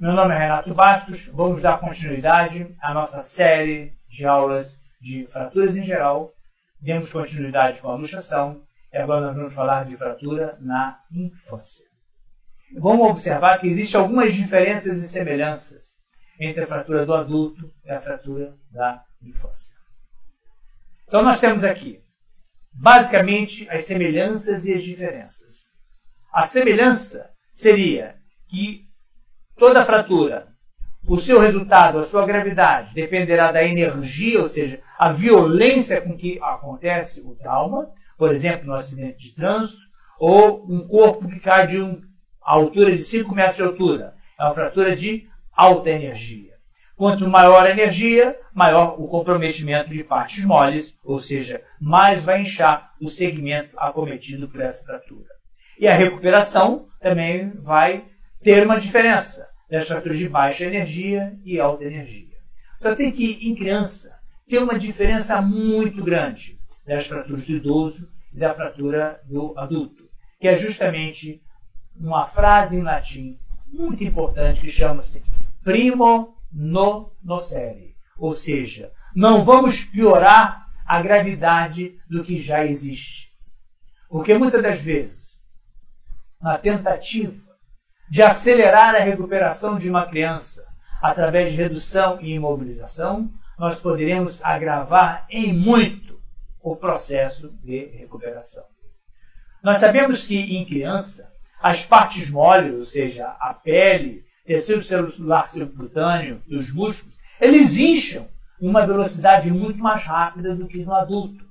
Meu nome é Renato Bastos, vamos dar continuidade à nossa série de aulas de fraturas em geral. Demos continuidade com a luxação e agora nós vamos falar de fratura na infância. Vamos observar que existem algumas diferenças e semelhanças entre a fratura do adulto e a fratura da infância. Então nós temos aqui, basicamente, as semelhanças e as diferenças. A semelhança seria que toda fratura, o seu resultado, a sua gravidade, dependerá da energia, ou seja, a violência com que acontece o trauma, por exemplo, no acidente de trânsito, ou um corpo que cai de uma altura de 5 metros de altura. É uma fratura de alta energia. Quanto maior a energia, maior o comprometimento de partes moles, ou seja, mais vai inchar o segmento acometido por essa fratura. E a recuperação também vai ter uma diferença das fraturas de baixa energia e alta energia. Só tem que, em criança, ter uma diferença muito grande das fraturas do idoso e da fratura do adulto, que é justamente uma frase em latim muito importante que chama-se primo nocere, ou seja, não vamos piorar a gravidade do que já existe. Porque muitas das vezes, na tentativa de acelerar a recuperação de uma criança através de redução e imobilização, nós poderemos agravar em muito o processo de recuperação. Nós sabemos que em criança, as partes moles, ou seja, a pele, tecido celular subcutâneo e os músculos, eles incham em uma velocidade muito mais rápida do que no adulto.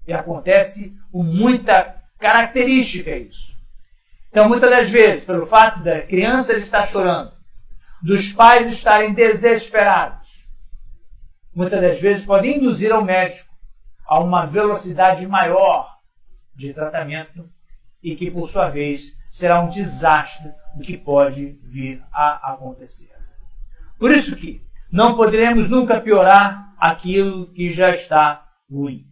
E acontece com muita característica isso. Então, muitas das vezes, pelo fato da criança estar chorando, dos pais estarem desesperados, muitas das vezes podem induzir ao médico a uma velocidade maior de tratamento e que, por sua vez, será um desastre do que pode vir a acontecer. Por isso que não poderemos nunca piorar aquilo que já está ruim.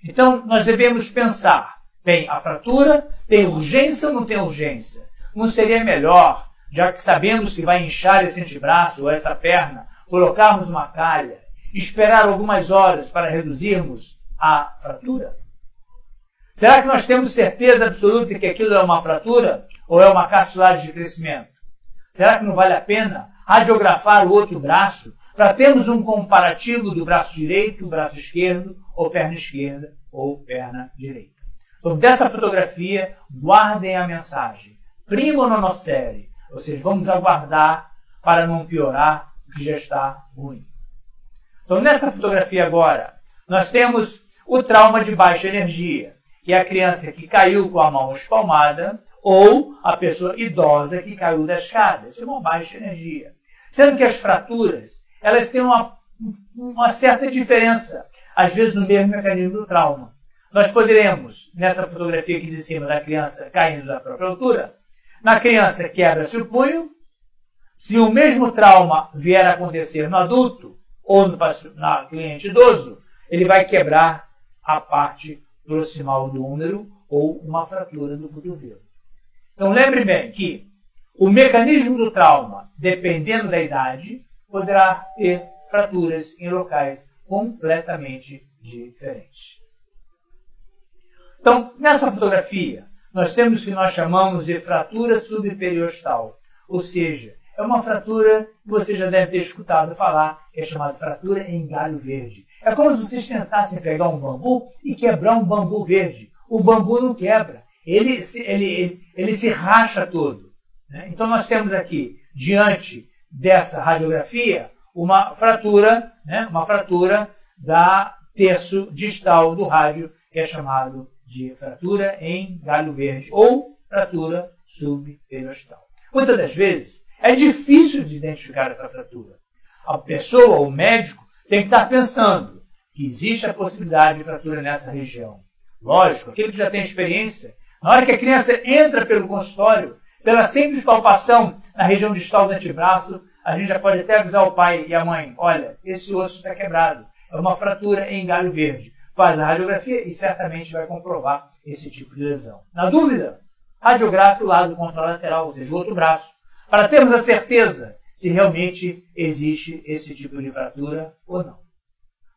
Então, nós devemos pensar, tem a fratura, tem urgência ou não tem urgência? Não seria melhor, já que sabemos que vai inchar esse antebraço ou essa perna, colocarmos uma calha, esperar algumas horas para reduzirmos a fratura? Será que nós temos certeza absoluta que aquilo é uma fratura ou é uma cartilagem de crescimento? Será que não vale a pena radiografar o outro braço para termos um comparativo do braço direito, braço esquerdo, ou perna esquerda, ou perna direita? Então, dessa fotografia, guardem a mensagem. Primo nocere, ou seja, vamos aguardar para não piorar o que já está ruim. Então, nessa fotografia agora, nós temos o trauma de baixa energia, que é a criança que caiu com a mão espalmada, ou a pessoa idosa que caiu da escada. Isso é uma baixa energia. Sendo que as fraturas, elas têm uma certa diferença, às vezes no mesmo mecanismo do trauma. Nós poderemos, nessa fotografia aqui de cima da criança caindo da própria altura, na criança quebra-se o punho, se o mesmo trauma vier a acontecer no adulto ou no cliente idoso, ele vai quebrar a parte proximal do húmero ou uma fratura do cotovelo. Então lembre bem que o mecanismo do trauma, dependendo da idade, poderá ter fraturas em locais completamente diferentes. Então, nessa fotografia, nós temos o que nós chamamos de fratura subperiostal, ou seja, é uma fratura que você já deve ter escutado falar, que é chamada fratura em galho verde. É como se vocês tentassem pegar um bambu e quebrar um bambu verde. O bambu não quebra, ele se racha todo. Né? Então nós temos aqui, diante dessa radiografia, uma fratura da terço distal do rádio, que é chamado de fratura em galho verde ou fratura subperiostal. Muitas das vezes é difícil de identificar essa fratura. A pessoa, o médico, tem que estar pensando que existe a possibilidade de fratura nessa região. Lógico, aquele que já tem experiência, na hora que a criança entra pelo consultório, pela simples palpação na região distal do antebraço, a gente já pode até avisar o pai e a mãe, olha, esse osso está quebrado, é uma fratura em galho verde. Faz a radiografia e certamente vai comprovar esse tipo de lesão. Na dúvida, radiografe o lado contralateral, ou seja, o outro braço, para termos a certeza se realmente existe esse tipo de fratura ou não.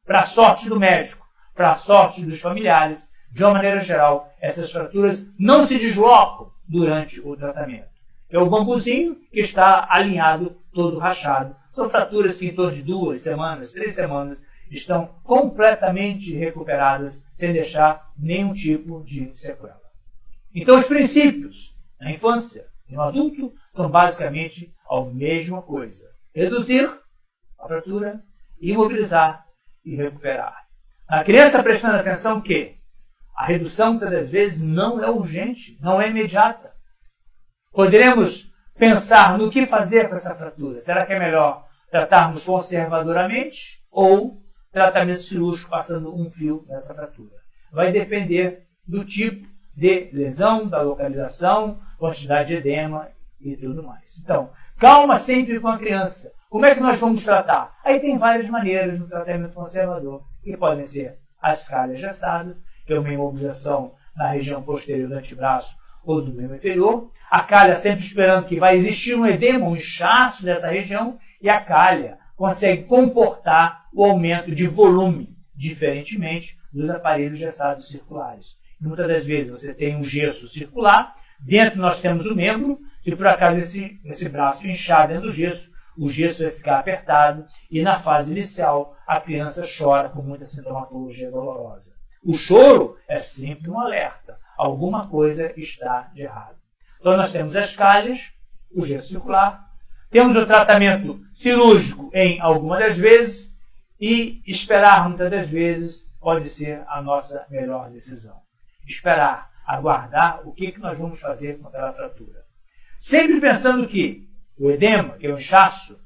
Para a sorte do médico, para a sorte dos familiares, de uma maneira geral, essas fraturas não se deslocam durante o tratamento. É o bambuzinho que está alinhado, todo rachado. São fraturas que em torno de 2 semanas, 3 semanas, estão completamente recuperadas, sem deixar nenhum tipo de sequela. Então, os princípios na infância e no adulto são basicamente a mesma coisa. Reduzir a fratura, imobilizar e recuperar. A criança prestando atenção que a redução, muitas das vezes, não é urgente, não é imediata. Poderemos pensar no que fazer com essa fratura. Será que é melhor tratarmos conservadoramente ou tratamento cirúrgico passando um fio nessa fratura? Vai depender do tipo de lesão, da localização, quantidade de edema e tudo mais. Então, calma sempre com a criança. Como é que nós vamos tratar? Aí tem várias maneiras no tratamento conservador, que podem ser as calhas gessadas, que é uma imobilização na região posterior do antebraço ou do membro inferior. A calha sempre esperando que vai existir um edema, um inchaço nessa região, e a calha consegue comportar o aumento de volume, diferentemente dos aparelhos gessados circulares. E muitas das vezes você tem um gesso circular, dentro nós temos o membro, se por acaso esse braço inchar dentro do gesso, o gesso vai ficar apertado e na fase inicial a criança chora com muita sintomatologia dolorosa. O choro é sempre um alerta. Alguma coisa está de errado. Então nós temos as calhas, o gesso circular, temos o tratamento cirúrgico em algumas das vezes e esperar muitas das vezes pode ser a nossa melhor decisão. Esperar, aguardar o que nós vamos fazer com aquela fratura. Sempre pensando que o edema, que é o inchaço,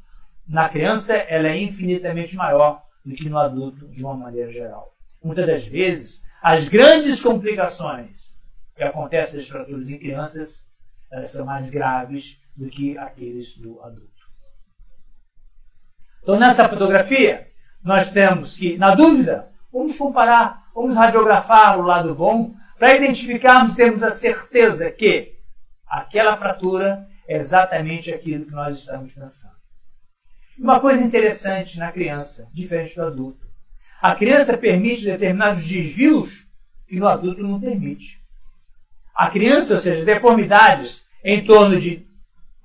na criança ela é infinitamente maior do que no adulto de uma maneira geral. Muitas das vezes, as grandes complicações que acontecem das fraturas em crianças, elas são mais graves do que aqueles do adulto. Então, nessa fotografia, nós temos que, na dúvida, vamos comparar, vamos radiografar o lado bom, para identificarmos e termos a certeza que aquela fratura é exatamente aquilo que nós estamos pensando. Uma coisa interessante na criança, diferente do adulto. A criança permite determinados desvios que no adulto não permite. A criança, ou seja, deformidades em torno de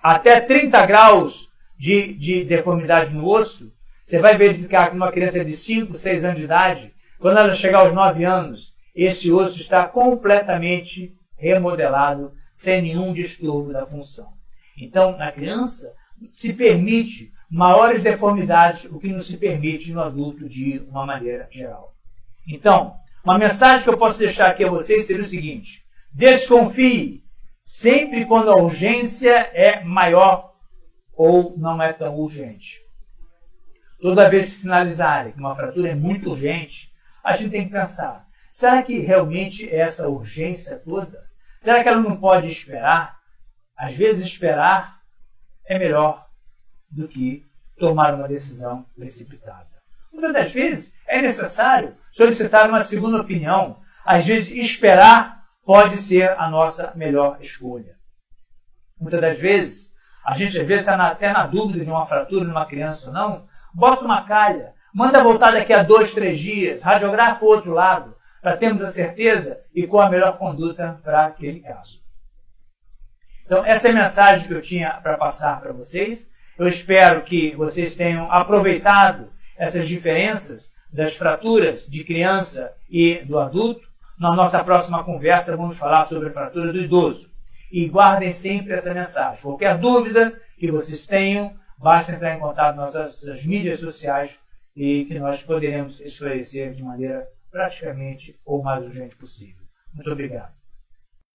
até 30 graus de deformidade no osso, você vai verificar que numa criança de 5, 6 anos de idade, quando ela chegar aos 9 anos, esse osso está completamente remodelado, sem nenhum distúrbio da função. Então, na criança, se permite maiores deformidades, o que não se permite no adulto de uma maneira geral. Então, uma mensagem que eu posso deixar aqui a vocês seria o seguinte: desconfie sempre quando a urgência é maior ou não é tão urgente. Toda vez que sinalizarem que uma fratura é muito urgente, a gente tem que pensar, será que realmente é essa urgência toda? Será que ela não pode esperar? Às vezes esperar é melhor do que tomar uma decisão precipitada. Muitas das vezes é necessário solicitar uma segunda opinião. Às vezes esperar pode ser a nossa melhor escolha. Muitas das vezes, a gente às vezes está até na dúvida de uma fratura numa criança ou não, bota uma calha, manda voltar daqui a 2, 3 dias, radiografa o outro lado, para termos a certeza e qual a melhor conduta para aquele caso. Então, essa é a mensagem que eu tinha para passar para vocês. Eu espero que vocês tenham aproveitado essas diferenças das fraturas de criança e do adulto. Na nossa próxima conversa, vamos falar sobre a fratura do idoso. E guardem sempre essa mensagem. Qualquer dúvida que vocês tenham, basta entrar em contato nas nossas mídias sociais e que nós poderemos esclarecer de maneira praticamente ou mais urgente possível. Muito obrigado.